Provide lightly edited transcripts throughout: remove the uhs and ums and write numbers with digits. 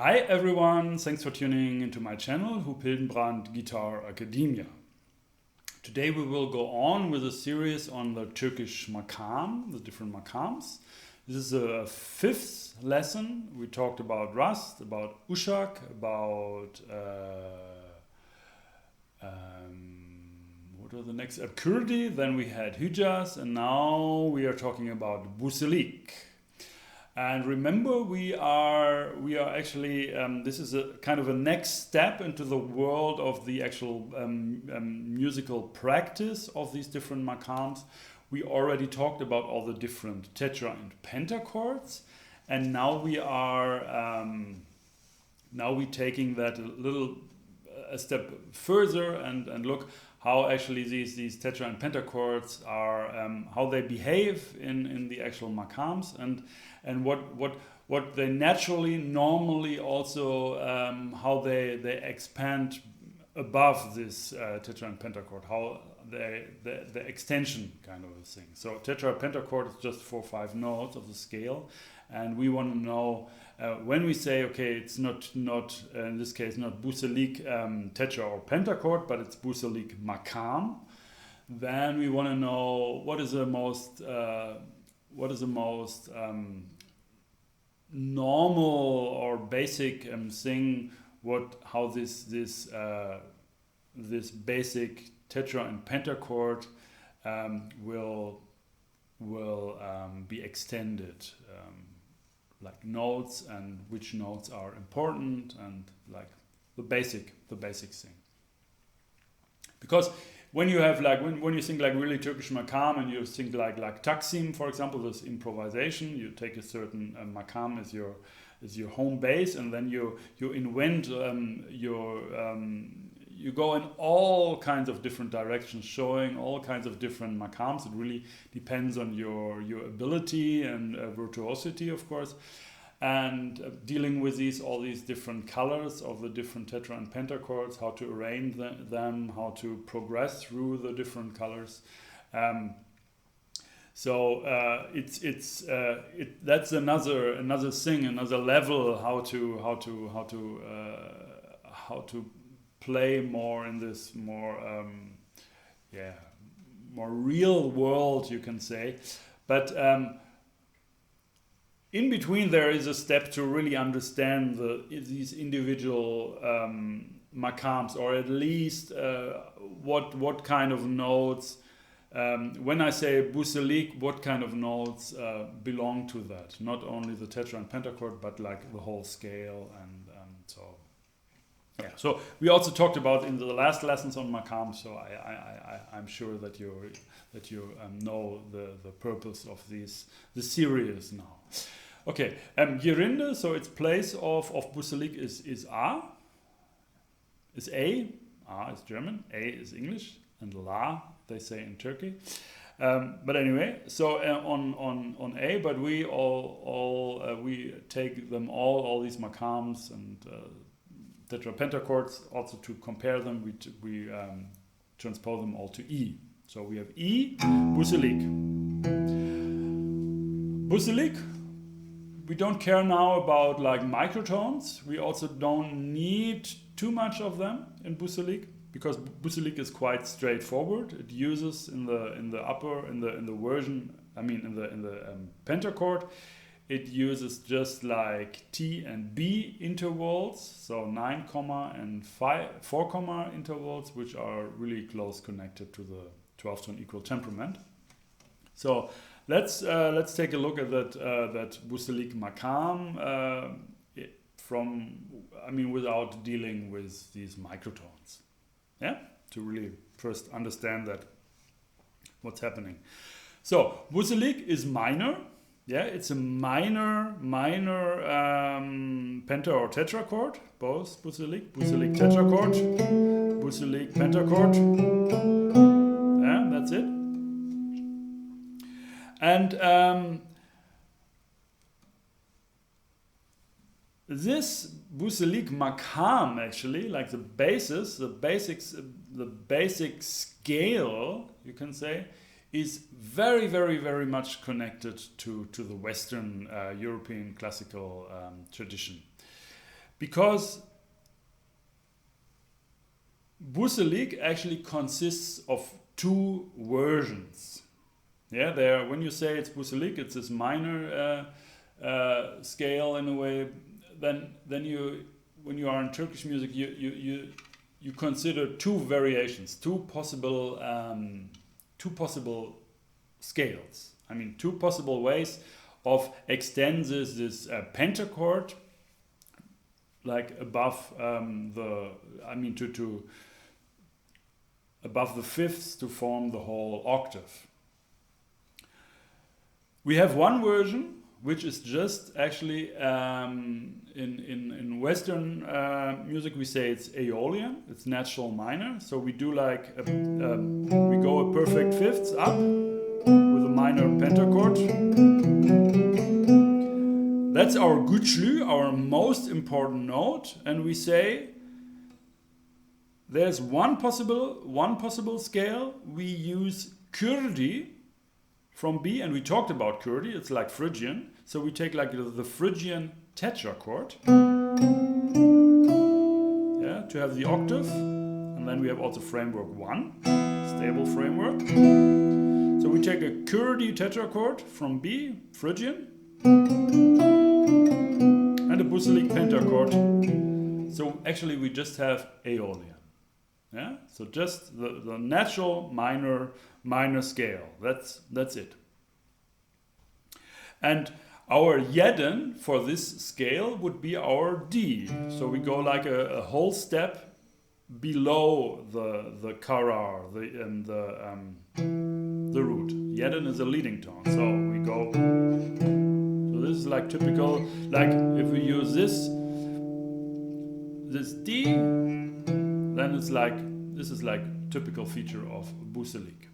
Hi everyone, thanks for tuning into my channel, Huub Hildenbrand Guitar Academia. Today we will go on with a series on the Turkish Maqam, the different Maqams. This is a fifth lesson. We talked about Rast, about Uşak, about what are the next? Kurdi, then we had Hijaz, and now we are talking about Buselik. And remember, we are actually, this is a kind of a next step into the world of the actual musical practice of these different maqams. We already talked about all the different tetra and pentachords, and now we are taking that a step further and look how actually these tetra and pentachords are, how they behave in the actual maqams, and what they normally also how they expand above this tetra and pentachord, how the extension kind of a thing. So tetra pentachord is just 4-5 notes of the scale, and we want to know when we say, okay, it's not in this case not Buselik tetra or pentachord, but it's Buselik Maqam. Then we want to know what is the most normal or basic thing, how this basic tetra and pentachord will be extended, like notes, and which notes are important, and like the basic thing. Because when you have when you think like really Turkish maqam, and you think like taksim, for example, this improvisation, you take a certain maqam as your home base, and then you invent you go in all kinds of different directions, showing all kinds of different maqams. It really depends on your ability and virtuosity, of course, and dealing with all these different colors of the different tetra and pentachords, how to arrange them, how to progress through the different colors. That's another thing, another level, how to play more in this more real world, you can say. But in between there is a step to really understand these individual maqams, or at least what kind of notes, when I say Buselik, what kind of notes belong to that. Not only the tetra and pentachord, but like the whole scale. And so yeah, so we also talked about in the last lessons on maqam. So I'm sure that you know the purpose of the series now. Okay, Yerinde, so its place of Buselik is A. Is A. A is German. A is English, and La they say in Turkey. But anyway, so on A, but we we take them all these maqams and tetra pentachords, also to compare them. We transpose them all to E. So we have E, Buselik. Buselik, we don't care now about like microtones. We also don't need too much of them in Buselik, because Buselik is quite straightforward. It uses in the version, I mean in the pentachord, it uses just like T and B intervals, so 9 comma and 4 comma intervals, which are really close connected to the 12 tone equal temperament. So let's take a look at that Buselik Maqam without dealing with these microtones. Yeah, to really first understand that what's happening. So Buselik is minor. Yeah, it's a minor penta or tetrachord, both Buselik tetrachord, Buselik pentachord. Yeah, that's it. And this Buselik Maqam, actually, like the basic scale, you can say, is very, very, very much connected to the Western European classical tradition. because Buselik actually consists of two versions. Yeah, there. When you say it's Buselik, it's this minor scale in a way. Then you, when you are in Turkish music, you consider two variations, two possible scales. I mean, two possible ways of extend this pentachord, like above to above the fifths to form the whole octave. We have one version which is just actually in Western music we say it's Aeolian, it's natural minor. So we do like we go a perfect fifths up with a minor pentachord. That's our güçlü, our most important note, and we say there's one possible scale. We use Kürdi from B, and we talked about Kürdi, it's like Phrygian. So we take like the Phrygian tetrachord, yeah, to have the octave, and then we have also framework 1, stable framework. So we take a Kürdi tetrachord from B, Phrygian, and a Buselik pentachord. So actually we just have Aeolian. Yeah, so just the natural minor scale. That's it. And our jeden for this scale would be our D. So we go like a whole step below the karar, the root. Jeden is a leading tone. So we go. So this is like typical. Like if we use this D, then it's like, this is like typical feature of Buselik.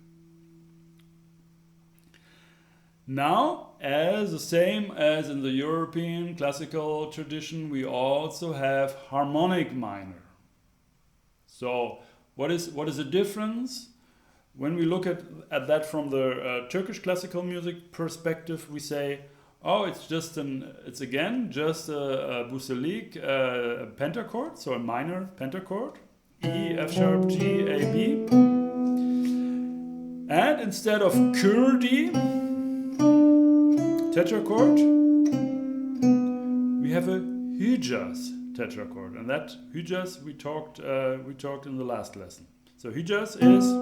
Now, as the same as in the European classical tradition, we also have harmonic minor. So what is the difference? When we look at that from the Turkish classical music perspective, we say, oh, it's again just a Buselik pentachord, so a minor pentachord. E, F sharp, G, A, B. And instead of Kürdi tetrachord, we have a Hijaz tetrachord. And that Hijaz we talked in the last lesson. So Hijaz is,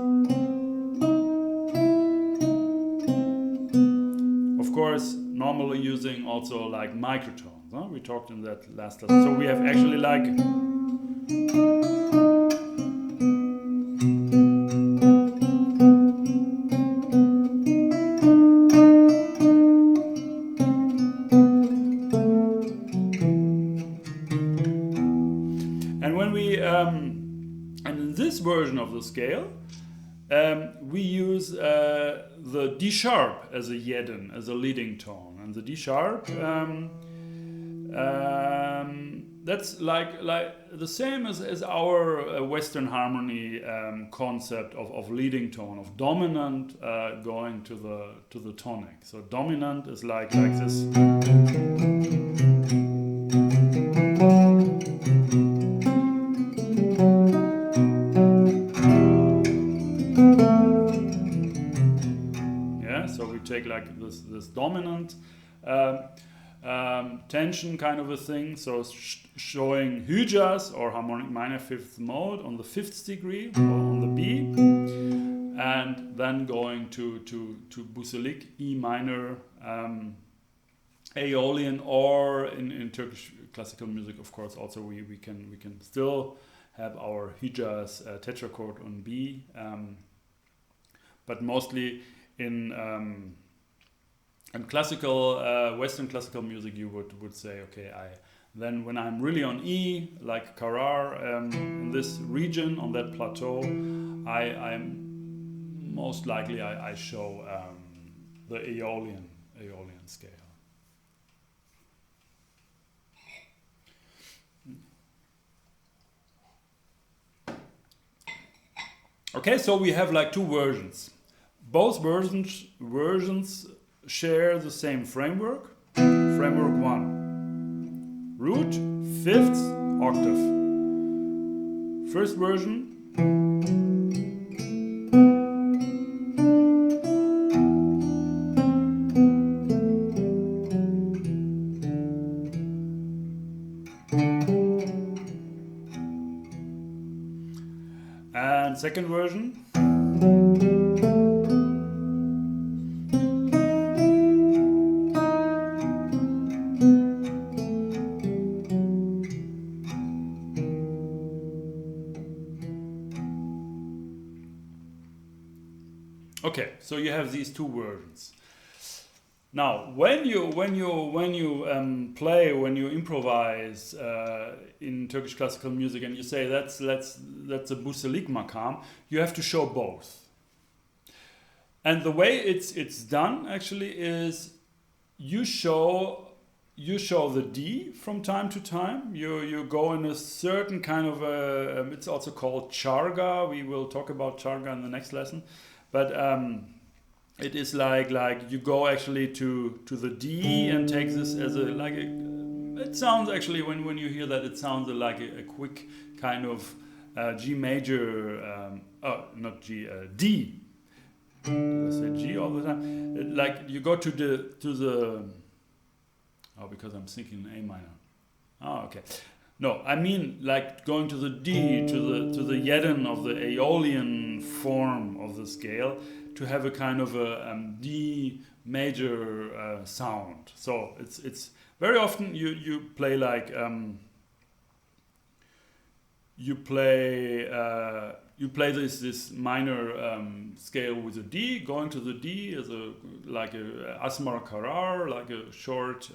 of course, normally using also like microtones. Huh? We talked in that last lesson. So we have actually like version of the scale, we use the D sharp as a jeden, as a leading tone, and the D sharp that's like the same as our Western harmony concept of leading tone, of dominant going to the tonic. So dominant is like this. Take like this dominant tension kind of a thing, so showing Hijaz or harmonic minor fifth mode on the 5th degree or on the B, and then going to Buselik E minor, Aeolian, or in Turkish classical music, of course, also we can still have our Hijaz tetrachord on B, but mostly in classical Western classical music, you would say, okay, then when I'm really on E, like Karar, in this region on that plateau, I'm most likely I show the Aeolian scale. Okay, so we have like two versions. Both versions share the same framework. Framework 1. Root, fifth octave. First version. And second version. Okay, so you have these two versions. Now, when you play, when you improvise in Turkish classical music, and you say that's a Buselik Maqam, you have to show both. And the way it's done actually is you show the D from time to time. You go in a certain kind of it's also called charga. We will talk about charga in the next lesson, but it is like you go actually to the D and take this as it sounds actually when you hear that, it sounds like a quick kind of G major, not G, D. I say G all the time. Like you go to the because I'm thinking A minor. Oh, okay. No, I mean like going to the D, to the Yedden of the Aeolian form of the scale, to have a kind of a D major sound. So it's very often you play like you play this minor scale with a D. Going to the D is like a asmar karar, like a short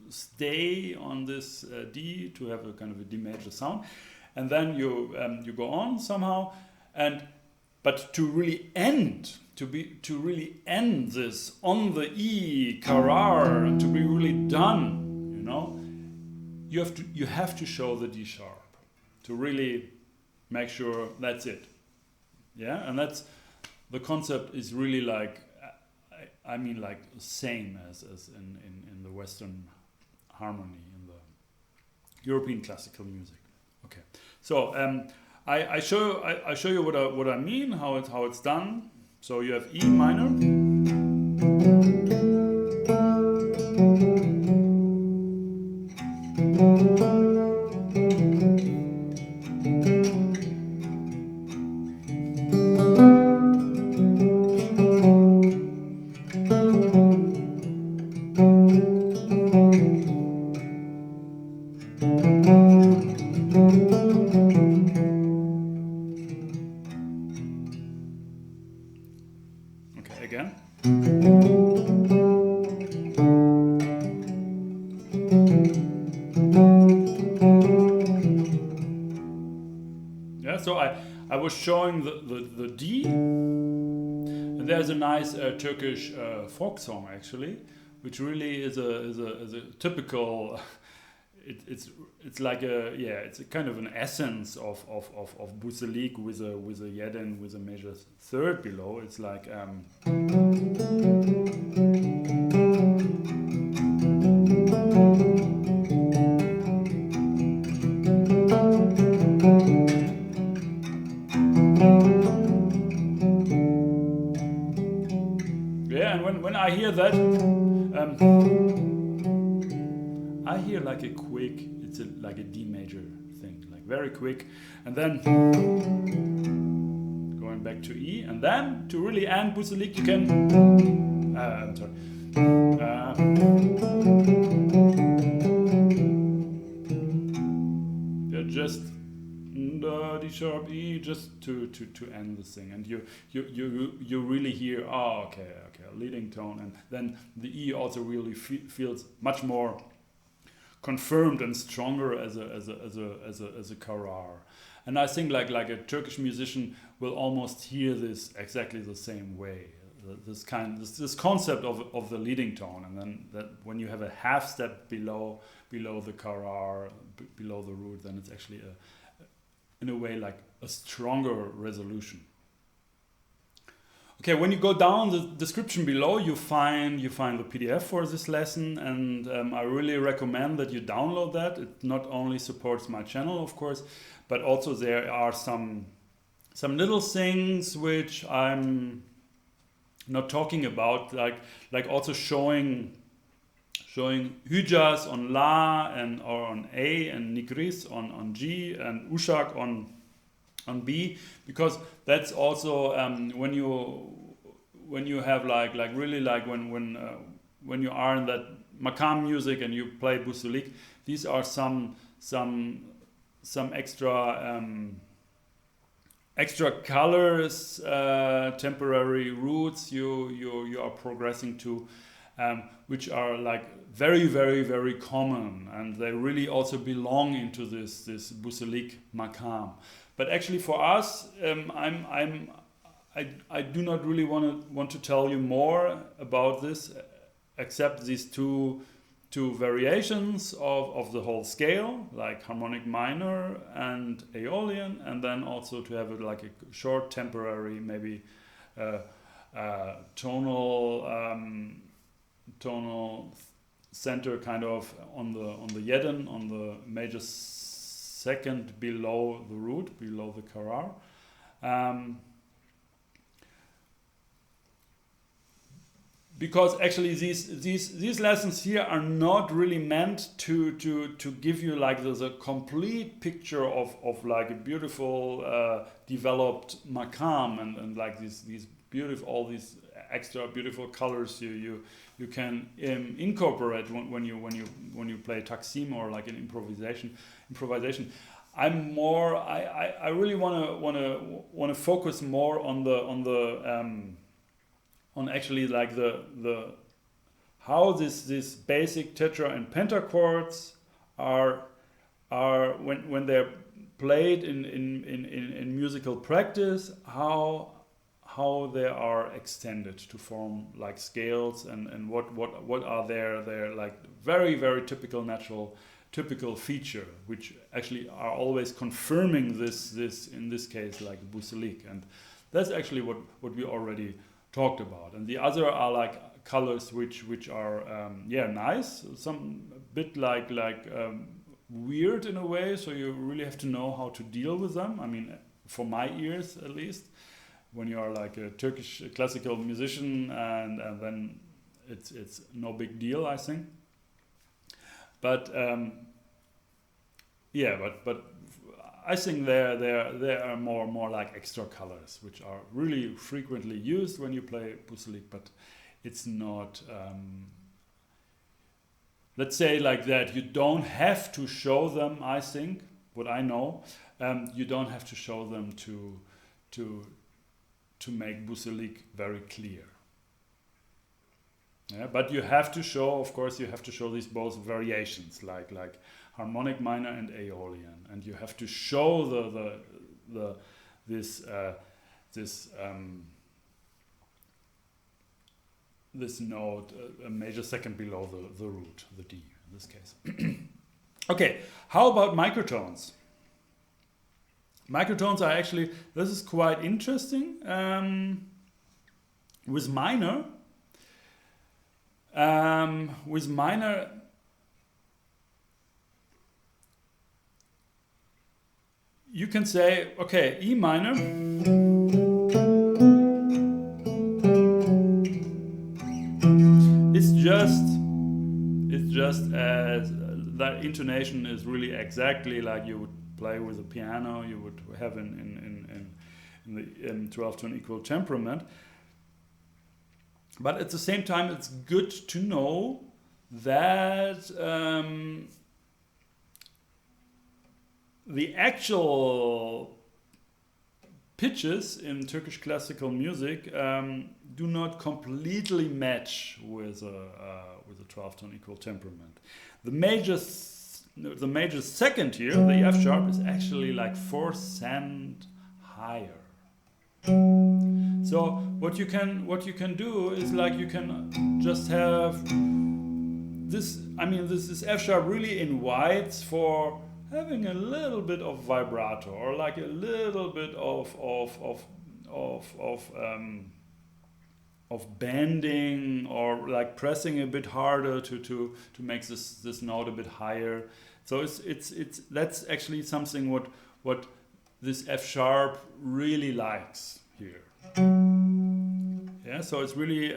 stay on this D to have a kind of a D major sound, and then you go on somehow, but to really end this on the E karar and to be really done, you have to show the D sharp to really make sure that's it. Yeah, and that's the concept is really like like same as in the Western harmony in the European classical music. Okay, so I show you what I mean, how it's done. So you have E minor. Okay, again. Yeah, so I was showing the D, and there's a nice Turkish folk song actually, which really is a typical. It's like it's a kind of an essence of Buselik with a Yedden with a major third below. It's like and when I hear that, I hear like a quick. It's like a D major thing, like very quick, and then going back to E, and then to really end Buselik, you can. I'm sorry. Just D sharp E, just to end the thing, and you really hear okay, a leading tone, and then the E also really feels much more confirmed and stronger as a karar. And I think like a Turkish musician will almost hear this exactly the same way. This concept of the leading tone, and then that when you have a half step below the karar, below the root, then it's actually in a way like a stronger resolution. Okay, when you go down the description below, you find the PDF for this lesson, and I really recommend that you download that. It not only supports my channel, of course, but also there are some little things which I'm not talking about, like also showing Hijas on La and or on A, and Nigris on G, and Ushak on B, because that's also when you have like really like when you are in that Maqam music and you play Buselik, these are some extra colors, temporary roots you are progressing to, which are like very, very, very common, and they really also belong into this Buselik Maqam. But actually, for us, I do not really want to tell you more about this, except these two variations of the whole scale, like harmonic minor and Aeolian, and then also to have like a short temporary, maybe tonal center kind of on the Yedden, on the major second below the root, below the karar. Because actually these lessons here are not really meant to give you like the complete picture of like a beautiful developed Maqam and like these beautiful, all these extra beautiful colors you can incorporate when you play taksim or like an improvisation. I'm more I really want to focus more on actually like the how this basic tetra and pentachords are when they're played in musical practice, how they are extended to form like scales, and what are their like very, very typical feature, which actually are always confirming this in this case like Buselik. And that's actually what we already talked about. And the other are like colors which are nice, some a bit like weird in a way, so you really have to know how to deal with them. I mean, for my ears at least, when you are like a Turkish classical musician, and then it's no big deal, I think. But but I think there are more like extra colors, which are really frequently used when you play Buselik, but it's not, let's say like that, you don't have to show them, I think, what I know, you don't have to show them to make Buselik very clear. Yeah, but you have to show, of course, you have to show these both variations, like harmonic minor and Aeolian, and you have to show this note, a major second below the root, the D in this case. Okay, how about microtones? Microtones are actually, this is quite interesting. With minor, you can say, okay, E minor it's just as that intonation is really exactly like you would play with a piano, you would have in the 12-tone equal temperament. But at the same time, it's good to know that the actual pitches in Turkish classical music do not completely match with a 12-tone equal temperament. The major second here, the F sharp, is actually like 4 cent higher. So what you can do is like you can just have this. I mean, this is F sharp really in whites for having a little bit of vibrato, or like a little bit of of bending or like pressing a bit harder to make this note a bit higher. So it's that's actually something what this F sharp really likes here. Yeah, so it's really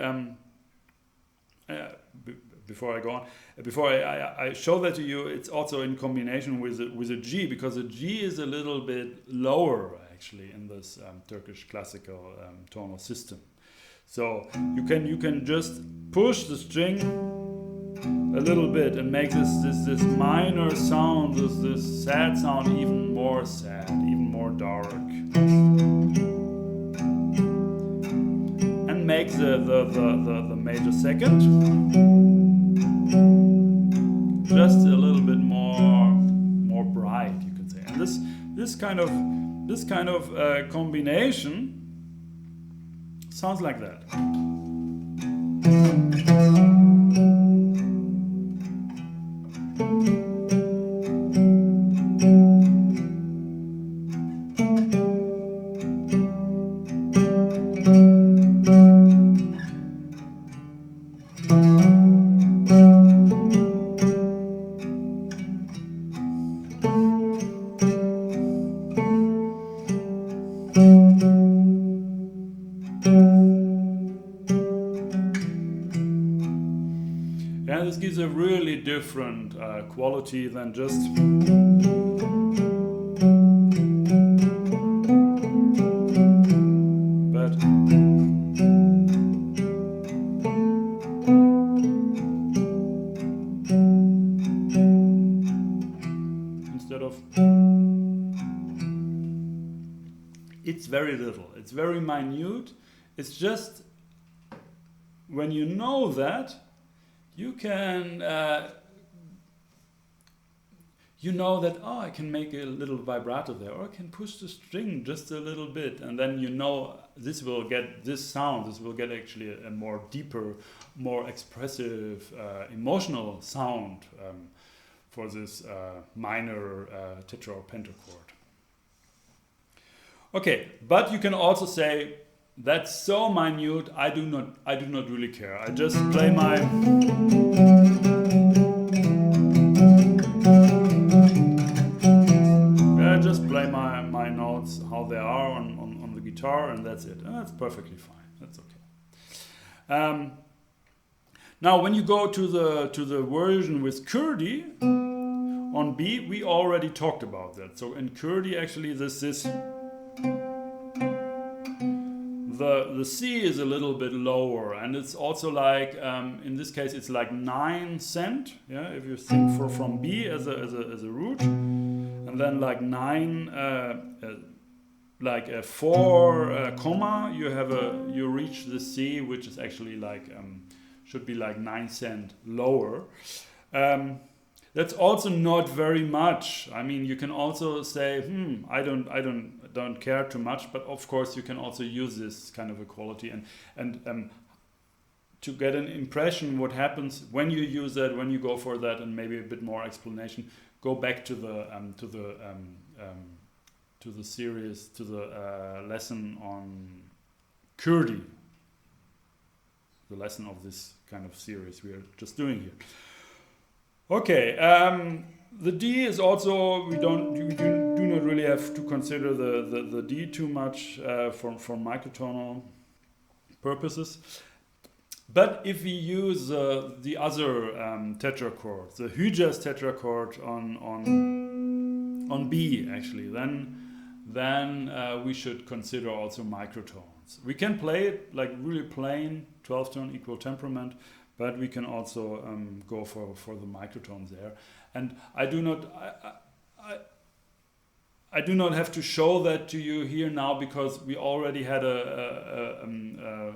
before I go on, before I show that to you, it's also in combination with a G, because a G is a little bit lower actually in this Turkish classical tonal system. So you can just push the string a little bit and make this minor sound, this sad sound, even more sad, even more dark, and make the major second just a little bit more bright, you could say. And this kind of combination sounds like that. Yeah, this gives a really different quality than just instead of, it's very little, it's very minute. It's just when you know that, you can, you know that, oh, I can make a little vibrato there, or I can push the string just a little bit, and then you know this will get this sound, this will get actually a more deeper, more expressive, emotional sound for this minor tetra or pentachord. Okay, but you can also say, that's so minute, I do not really care. I just play my my notes how they are on the guitar, and that's it. And that's perfectly fine. That's okay. Now, when you go to the version with Kurdi on B, we already talked about that. So in Kurdi, actually, this is the C is a little bit lower, and it's also like in this case it's like 9 cent. Yeah, if you think from B as a root, and then like 9, like a 4 comma, you reach the C, which is actually like should be like 9 cent lower. That's also not very much. I mean, you can also say, I don't care too much, but of course you can also use this kind of equality and to get an impression what happens when you use that, when you go for that, and maybe a bit more explanation. Go back to the series, to the lesson on Kurdi, the lesson of this kind of series we are just doing here. Okay, the D is also, you do not really have to consider the D too much for microtonal purposes. But if we use the other tetrachord, the Hüjas tetrachord on B actually, then we should consider also microtones. We can play it like really plain 12-tone equal temperament, but we can also go for the microtones there. And I do not have to show that to you here now, because we already had a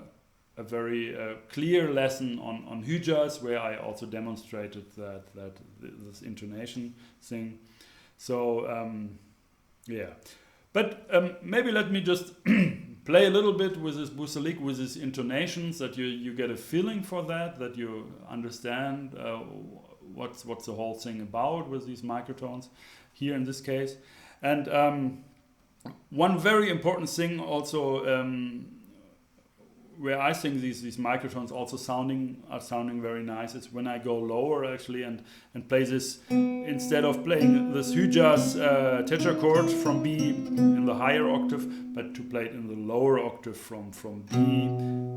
very clear lesson on Hüjas, where I also demonstrated that this intonation thing. So yeah, but maybe let me just play a little bit with this Buselik, with his intonations, that you get a feeling for that you understand what's the whole thing about with these microtones here in this case. And one very important thing also where I think these microtones also are sounding very nice is when I go lower actually and play this, instead of playing this Hujaz tetrachord from B in the higher octave, but to play it in the lower octave from D,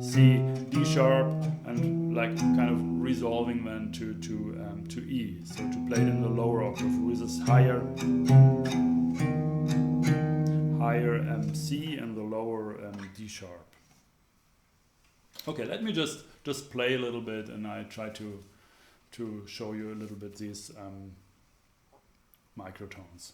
C, D sharp, and like kind of resolving then to E. So to play it in the lower octave with this higher C and the lower D sharp. Okay, let me just play a little bit, and I try to show you a little bit these microtones.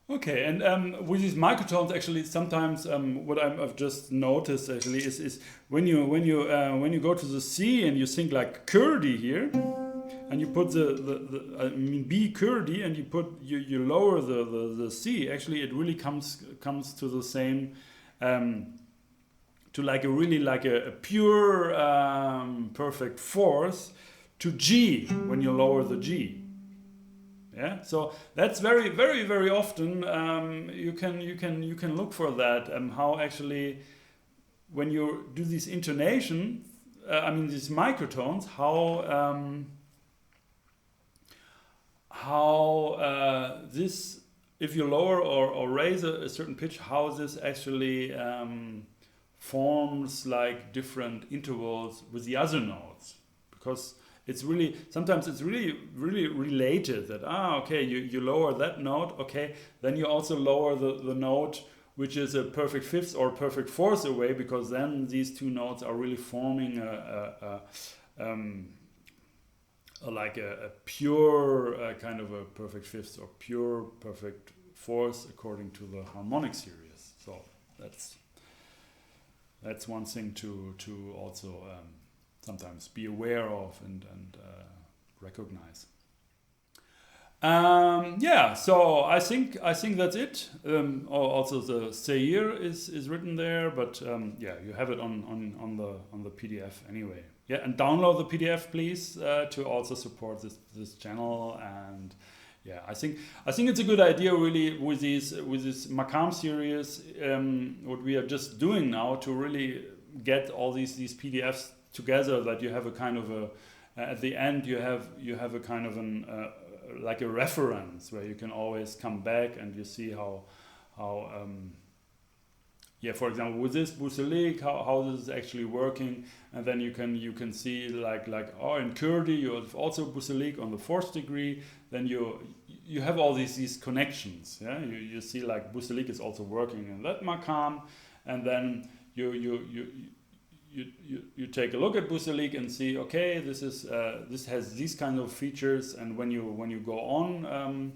Okay, and with these microtones, actually, sometimes what I've just noticed actually is when you go to the C and you sing like Kurdi here, and you put the B Kurdi, and you lower the C. Actually, it really comes to the same, to like a pure perfect fourth to G when you lower the G. Yeah, so that's very, very, very often you can look for that. How actually, when you do this intonation, these microtones, how this, if you lower or raise a certain pitch, how this actually forms like different intervals with the other notes, because sometimes it's really related that, okay, you lower that note, okay, then you also lower the note which is a perfect fifth or perfect fourth away, because then these two notes are really forming like a pure kind of a perfect fifth or pure perfect fourth according to the harmonic series. So that's one thing to also sometimes be aware of and recognize. Yeah, so I think that's it. Also the Seir is written there, but yeah, you have it on the PDF anyway. Yeah, and download the PDF, please, to also support this channel. And yeah, I think it's a good idea really with this Maqam series. What we are just doing now to really get all these PDFs together, that you have a kind of at the end you have a kind of like a reference where you can always come back and you see how yeah, for example, with this Buselik, how this is actually working, and then you can see like oh, in Kurdi you have also Buselik on the 4th degree. Then you have all these connections. Yeah, you see like Buselik is also working in that Maqam, and then you take a look at Buselik and see, okay, this has these kind of features, and when you go on.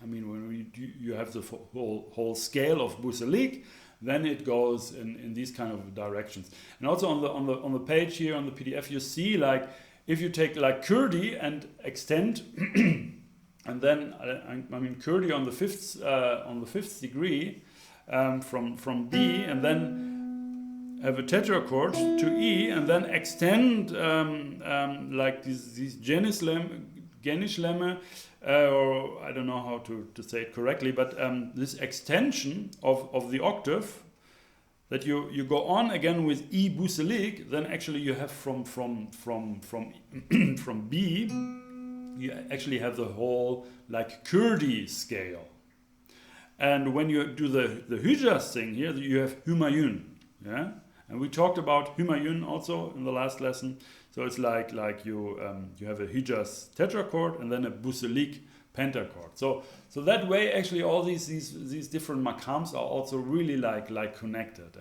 I mean, when you have the whole scale of Buselik, then it goes in these kind of directions. And also on the page here on the PDF, you see like if you take like Kurdi and extend, and then I mean Kurdi on the fifth degree from B, and then have a tetrachord to E, and then extend like these Genishlemma. Or I don't know how to say it correctly, but this extension of the octave that you go on again with E Buselik, then actually you have from B, you actually have the whole like Kurdi scale. And when you do the Hijaz thing here, you have Humayun, yeah. And we talked about Humayun also in the last lesson. So it's like you have a Hijaz tetrachord and then a Buselik pentachord. So that way actually all these different maqams are also really like connected.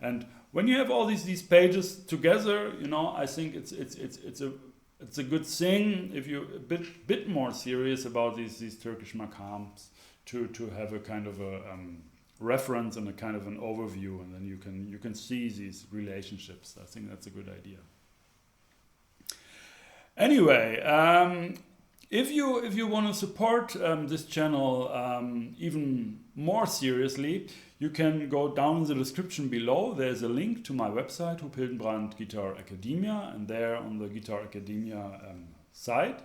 And when you have all these pages together, you know, I think it's a good thing if you're a bit more serious about these Turkish maqams to have a kind of a reference and a kind of an overview, and then you can see these relationships. I think that's a good idea. Anyway, if you want to support this channel even more seriously, you can go down in the description below. There's a link to my website, Huub Hildenbrand Guitar Academia, and there on the Guitar Academia site,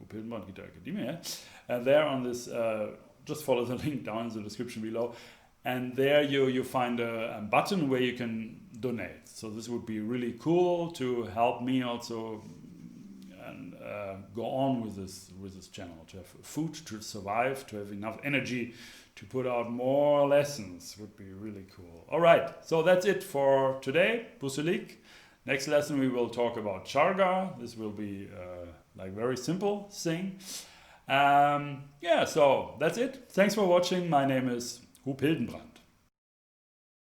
Huub Hildenbrand Guitar Academia, yeah? And there on this, just follow the link down in the description below, and there you find a button where you can donate. So this would be really cool to help me also and go on with this channel, to have food to survive, to have enough energy to put out more lessons. Would be really cool. All right, so that's it for today. Buselik. Next lesson we will talk about Charga. This will be like very simple thing. Yeah, so that's it. Thanks for watching. My name is Huub Hildenbrand.